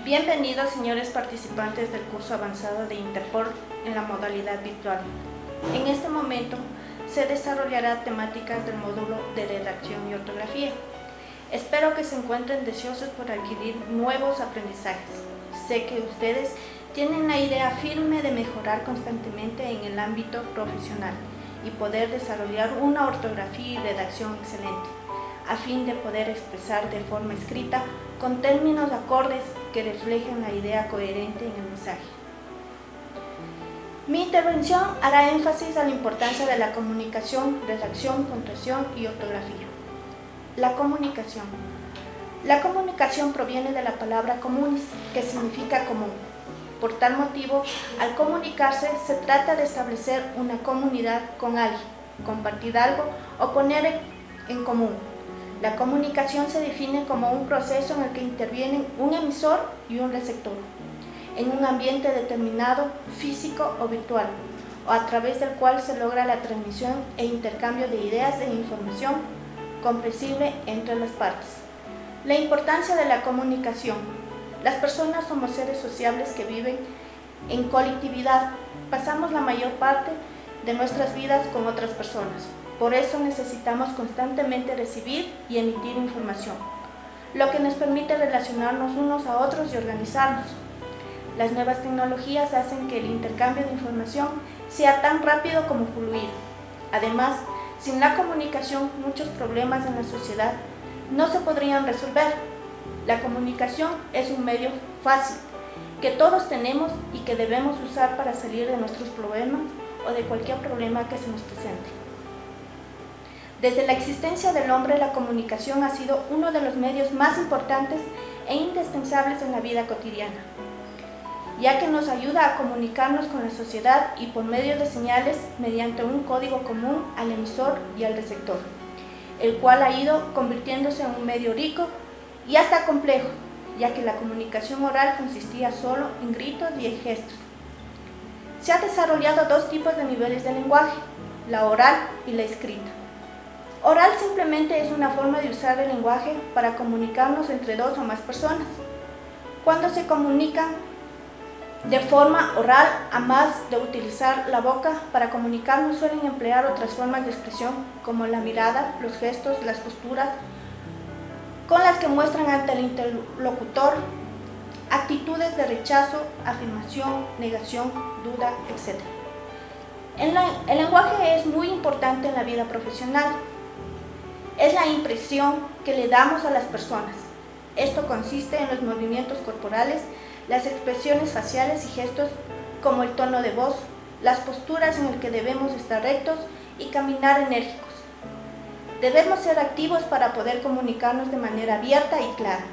Bienvenidos, señores participantes del curso avanzado de Interpol en la modalidad virtual. En este momento se desarrollará temáticas del módulo de redacción y ortografía. Espero que se encuentren deseosos por adquirir nuevos aprendizajes. Sé que ustedes tienen la idea firme de mejorar constantemente en el ámbito profesional y poder desarrollar una ortografía y redacción excelente, a fin de poder expresar de forma escrita con términos acordes que reflejen la idea coherente en el mensaje. Mi intervención hará énfasis a la importancia de la comunicación, redacción, puntuación y ortografía. La comunicación. La comunicación proviene de la palabra comunis, que significa común. Por tal motivo, al comunicarse se trata de establecer una comunidad con alguien, compartir algo o poner en común. La comunicación se define como un proceso en el que intervienen un emisor y un receptor, en un ambiente determinado, físico o virtual, o a través del cual se logra la transmisión e intercambio de ideas e información comprensible entre las partes. La importancia de la comunicación. Las personas somos seres sociables que viven en colectividad. Pasamos la mayor parte de nuestras vidas con otras personas. Por eso necesitamos constantemente recibir y emitir información, lo que nos permite relacionarnos unos a otros y organizarnos. Las nuevas tecnologías hacen que el intercambio de información sea tan rápido como fluido. Además, sin la comunicación, muchos problemas en la sociedad no se podrían resolver. La comunicación es un medio fácil que todos tenemos y que debemos usar para salir de nuestros problemas o de cualquier problema que se nos presente. Desde la existencia del hombre, la comunicación ha sido uno de los medios más importantes e indispensables en la vida cotidiana, ya que nos ayuda a comunicarnos con la sociedad y por medio de señales mediante un código común al emisor y al receptor, el cual ha ido convirtiéndose en un medio rico y hasta complejo, ya que la comunicación oral consistía solo en gritos y en gestos. Se han desarrollado dos tipos de niveles de lenguaje, la oral y la escrita. Oral simplemente es una forma de usar el lenguaje para comunicarnos entre dos o más personas. Cuando se comunican de forma oral, a más de utilizar la boca para comunicarnos, suelen emplear otras formas de expresión como la mirada, los gestos, las posturas, con las que muestran ante el interlocutor actitudes de rechazo, afirmación, negación, duda, etc. El lenguaje es muy importante en la vida profesional. Es la impresión que le damos a las personas. Esto consiste en los movimientos corporales, las expresiones faciales y gestos como el tono de voz, las posturas en las que debemos estar rectos y caminar enérgicos. Debemos ser activos para poder comunicarnos de manera abierta y clara.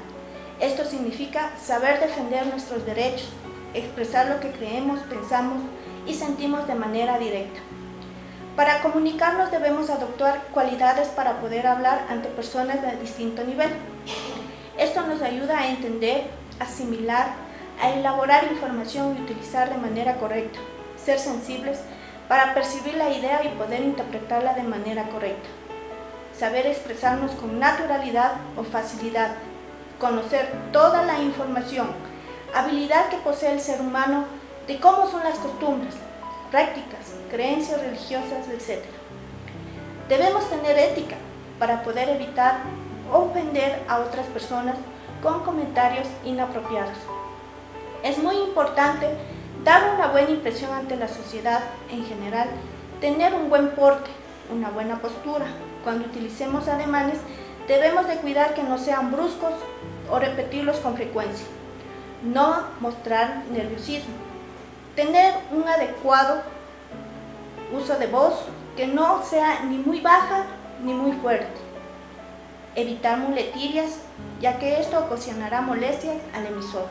Esto significa saber defender nuestros derechos, expresar lo que creemos, pensamos y sentimos de manera directa. Para comunicarnos debemos adoptar cualidades para poder hablar ante personas de distinto nivel. Esto nos ayuda a entender, asimilar, a elaborar información y utilizar de manera correcta, ser sensibles para percibir la idea y poder interpretarla de manera correcta, saber expresarnos con naturalidad o facilidad, conocer toda la información, habilidad que posee el ser humano de cómo son las costumbres, prácticas, creencias religiosas, etc. Debemos tener ética para poder evitar ofender a otras personas con comentarios inapropiados. Es muy importante dar una buena impresión ante la sociedad en general, tener un buen porte, una buena postura. Cuando utilicemos ademanes, debemos de cuidar que no sean bruscos o repetirlos con frecuencia. No mostrar nerviosismo. Tener un adecuado uso de voz que no sea ni muy baja ni muy fuerte. Evitar muletillas, ya que esto ocasionará molestias al emisor.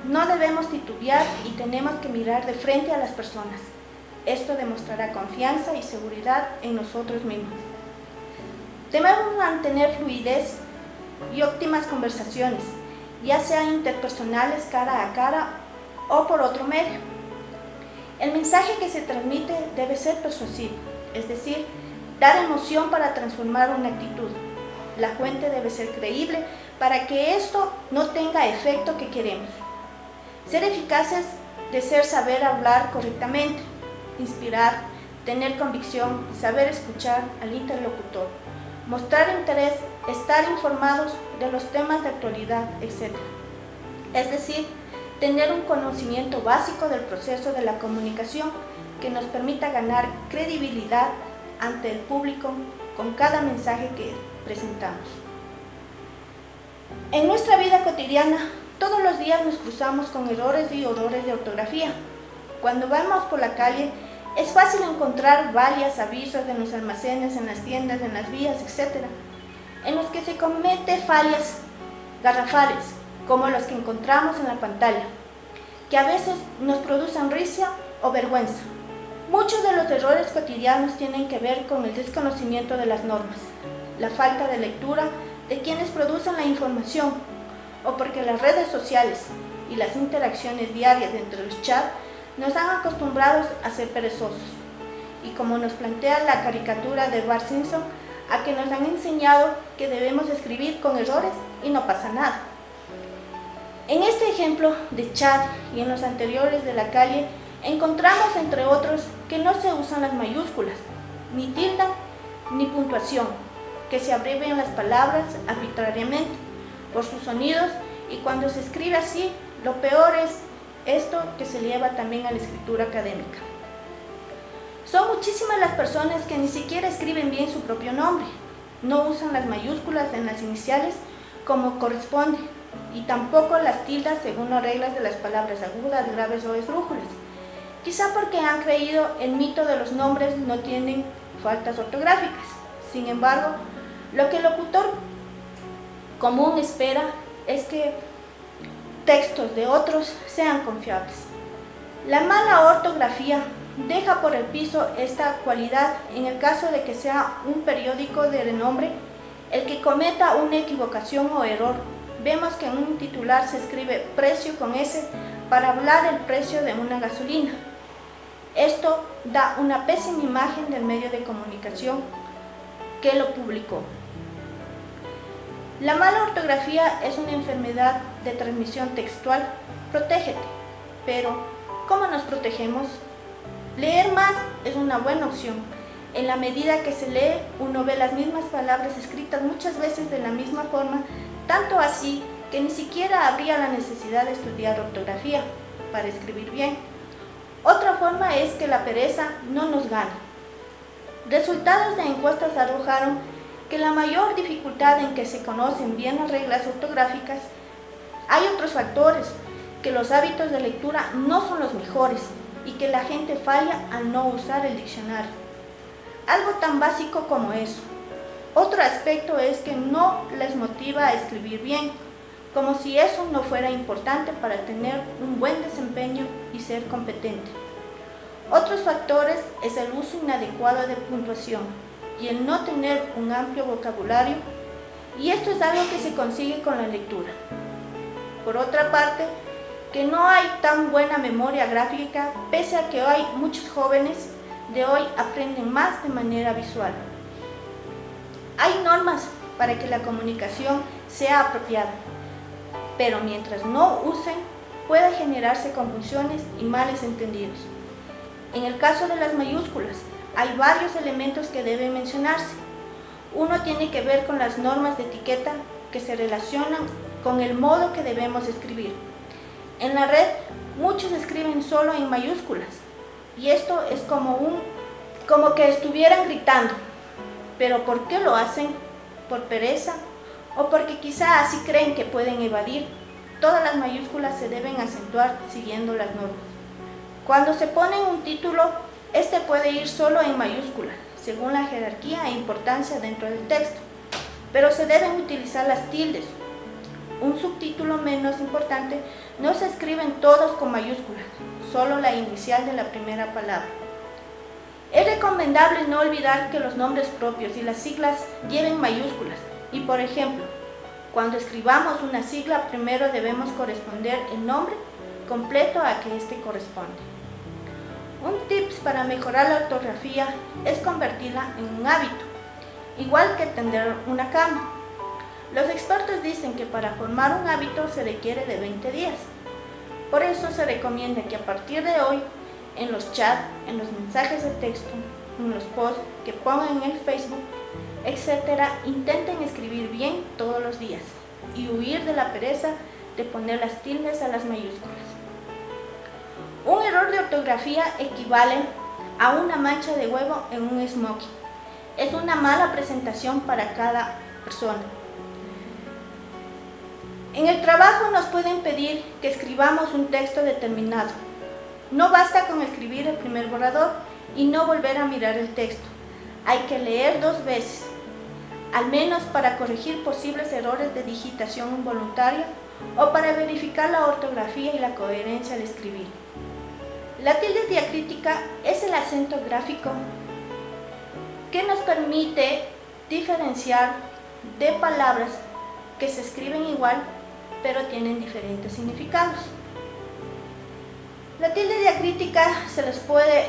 No debemos titubear y tenemos que mirar de frente a las personas. Esto demostrará confianza y seguridad en nosotros mismos. Debemos mantener fluidez y óptimas conversaciones, ya sean interpersonales cara a cara o por otro medio. El mensaje que se transmite debe ser persuasivo, es decir, dar emoción para transformar una actitud. La fuente debe ser creíble para que esto no tenga efecto que queremos. Ser eficaces de ser saber hablar correctamente, inspirar, tener convicción, saber escuchar al interlocutor, mostrar interés, estar informados de los temas de actualidad, etc. Es decir, tener un conocimiento básico del proceso de la comunicación que nos permita ganar credibilidad ante el público con cada mensaje que presentamos. En nuestra vida cotidiana, todos los días nos cruzamos con errores y horrores de ortografía. Cuando vamos por la calle, es fácil encontrar varios avisos en los almacenes, en las tiendas, en las vías, etc., en los que se cometen fallas garrafales, como los que encontramos en la pantalla, que a veces nos producen risa o vergüenza. Muchos de los errores cotidianos tienen que ver con el desconocimiento de las normas, la falta de lectura de quienes producen la información, o porque las redes sociales y las interacciones diarias entre los chats nos han acostumbrado a ser perezosos, y como nos plantea la caricatura de Bart Simpson, a que nos han enseñado que debemos escribir con errores y no pasa nada. En este ejemplo de chat y en los anteriores de la calle, encontramos entre otros que no se usan las mayúsculas, ni tilde, ni puntuación, que se abrevian las palabras arbitrariamente por sus sonidos, y cuando se escribe así, lo peor es esto que se lleva también a la escritura académica. Son muchísimas las personas que ni siquiera escriben bien su propio nombre, no usan las mayúsculas en las iniciales como corresponde, y tampoco las tildas según las reglas de las palabras agudas, graves o esdrújulas, quizá porque han creído el mito de los nombres no tienen faltas ortográficas. Sin embargo, lo que el locutor común espera es que textos de otros sean confiables. La mala ortografía deja por el piso esta cualidad en el caso de que sea un periódico de renombre el que cometa una equivocación o error. Vemos que en un titular se escribe precio con S para hablar del precio de una gasolina. Esto da una pésima imagen del medio de comunicación que lo publicó. La mala ortografía es una enfermedad de transmisión textual. Protégete. Pero, ¿cómo nos protegemos? Leer más es una buena opción. En la medida que se lee, uno ve las mismas palabras escritas muchas veces de la misma forma, tanto así que ni siquiera habría la necesidad de estudiar ortografía para escribir bien. Otra forma es que la pereza no nos gane. Resultados de encuestas arrojaron que la mayor dificultad en que se conocen bien las reglas ortográficas, hay otros factores, que los hábitos de lectura no son los mejores y que la gente falla al no usar el diccionario. Algo tan básico como eso. Otro aspecto es que no les motiva a escribir bien, como si eso no fuera importante para tener un buen desempeño y ser competente. Otros factores es el uso inadecuado de puntuación y el no tener un amplio vocabulario, y esto es algo que se consigue con la lectura. Por otra parte, que no hay tan buena memoria gráfica, pese a que hoy muchos jóvenes de hoy aprenden más de manera visual. Hay normas para que la comunicación sea apropiada, pero mientras no usen, puede generarse confusiones y males entendidos. En el caso de las mayúsculas, hay varios elementos que deben mencionarse. Uno tiene que ver con las normas de etiqueta que se relacionan con el modo que debemos escribir. En la red, muchos escriben solo en mayúsculas, y esto es como que estuvieran gritando. ¿Pero por qué lo hacen? ¿Por pereza? ¿O porque quizá así creen que pueden evadir? Todas las mayúsculas se deben acentuar siguiendo las normas. Cuando se pone un título, este puede ir solo en mayúsculas, según la jerarquía e importancia dentro del texto, pero se deben utilizar las tildes. Un subtítulo menos importante no se escriben todos con mayúsculas, solo la inicial de la primera palabra. Es recomendable no olvidar que los nombres propios y las siglas lleven mayúsculas, y por ejemplo, cuando escribamos una sigla, primero debemos corresponder el nombre completo a que éste corresponde. Un tips para mejorar la ortografía es convertirla en un hábito, igual que tender una cama. Los expertos dicen que para formar un hábito se requiere de 20 días. Por eso se recomienda que a partir de hoy, en los chats, en los mensajes de texto, en los posts que pongan en el Facebook, etc., intenten escribir bien todos los días y huir de la pereza de poner las tildes a las mayúsculas. Un error de ortografía equivale a una mancha de huevo en un smoking. Es una mala presentación para cada persona. En el trabajo nos pueden pedir que escribamos un texto determinado. No basta con escribir el primer borrador y no volver a mirar el texto. Hay que leer 2 veces, al menos para corregir posibles errores de digitación involuntaria o para verificar la ortografía y la coherencia al escribir. La tilde diacrítica es el acento gráfico que nos permite diferenciar de palabras que se escriben igual pero tienen diferentes significados. La tilde diacrítica se les puede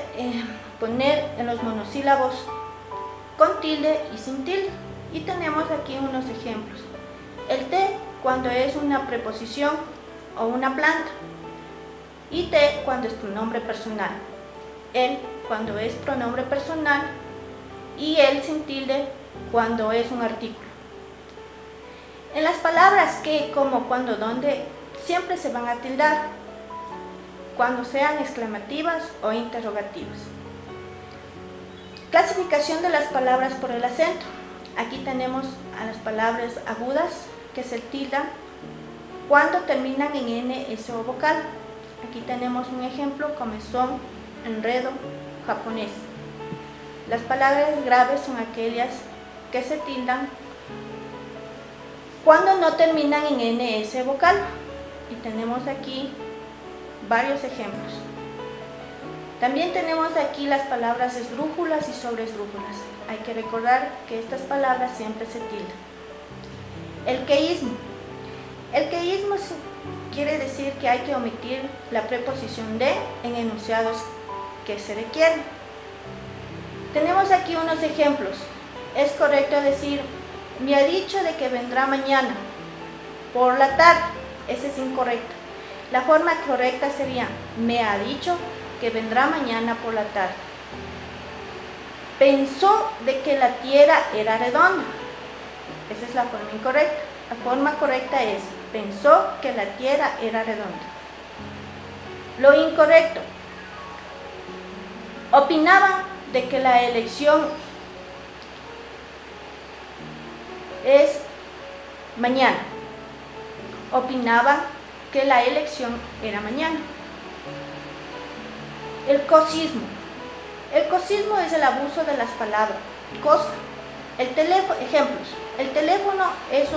poner en los monosílabos con tilde y sin tilde. Y tenemos aquí unos ejemplos. El T cuando es una preposición o una planta. Y T cuando es pronombre personal. El cuando es pronombre personal. Y el sin tilde cuando es un artículo. En las palabras que, como, cuando, donde, siempre se van a tildar cuando sean exclamativas o interrogativas. Clasificación de las palabras por el acento. Aquí tenemos a las palabras agudas que se tildan cuando terminan en N, S o vocal. Aquí tenemos un ejemplo: comezón, enredo, japonés. Las palabras graves son aquellas que se tildan cuando no terminan en N, S vocal. Y tenemos aquí varios ejemplos. También tenemos aquí las palabras esdrújulas y sobresdrújulas. Hay que recordar que estas palabras siempre se tildan. El queísmo. El queísmo quiere decir que hay que omitir la preposición de en enunciados que se requieren. Tenemos aquí unos ejemplos. Es correcto decir: me ha dicho de que vendrá mañana por la tarde. Ese es incorrecto. La forma correcta sería: me ha dicho que vendrá mañana por la tarde. Pensó de que la tierra era redonda. Esa es la forma incorrecta. La forma correcta es: pensó que la tierra era redonda. Lo incorrecto: opinaban de que la elección es mañana. Opinaban que la elección era mañana. El cosismo. El cosismo es el abuso de las palabras cosa. El teléfono, ejemplos: el teléfono es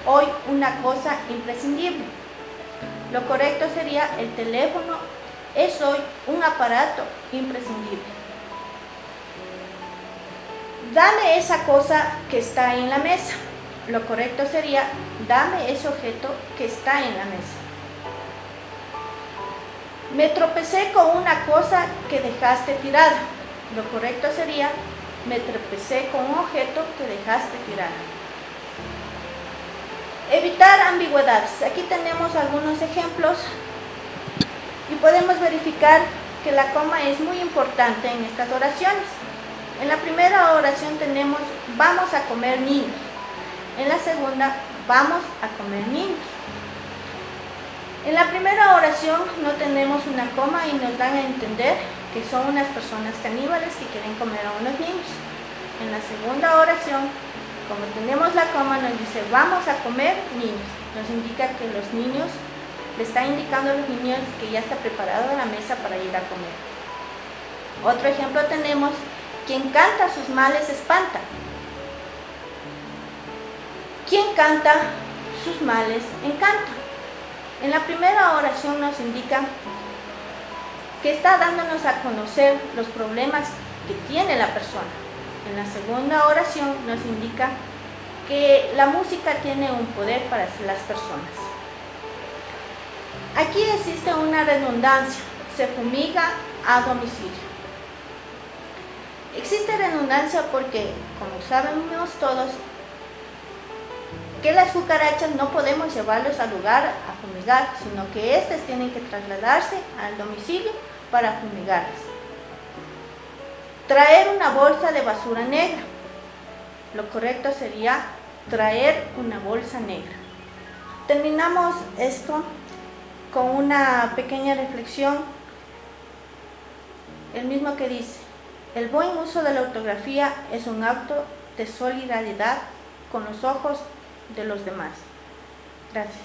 hoy una cosa imprescindible. Lo correcto sería: el teléfono es hoy un aparato imprescindible. Dame esa cosa que está en la mesa. Lo correcto sería: dame ese objeto que está en la mesa. Me tropecé con una cosa que dejaste tirada. Lo correcto sería: me tropecé con un objeto que dejaste tirada. Evitar ambigüedades. Aquí tenemos algunos ejemplos y podemos verificar que la coma es muy importante en estas oraciones. En la primera oración tenemos: vamos a comer niños. En la segunda: vamos a comer niños. En la primera oración no tenemos una coma y nos dan a entender que son unas personas caníbales que quieren comer a unos niños. En la segunda oración, como tenemos la coma, nos dice: vamos a comer niños. Nos indica que los niños, le está indicando a los niños que ya está preparada la mesa para ir a comer. Otro ejemplo tenemos: quien canta sus males espanta. Quien canta sus males encanta. En la primera oración nos indica que está dándonos a conocer los problemas que tiene la persona. En la segunda oración nos indica que la música tiene un poder para las personas. Aquí existe una redundancia: se fumiga a domicilio. Existe redundancia porque, como sabemos todos, que las cucarachas no podemos llevarlos al lugar a fumigar, sino que éstas tienen que trasladarse al domicilio para fumigarlas. Traer una bolsa de basura negra. Lo correcto sería traer una bolsa negra. Terminamos esto con una pequeña reflexión, el mismo que dice: el buen uso de la ortografía es un acto de solidaridad con los ojos de los demás. Gracias.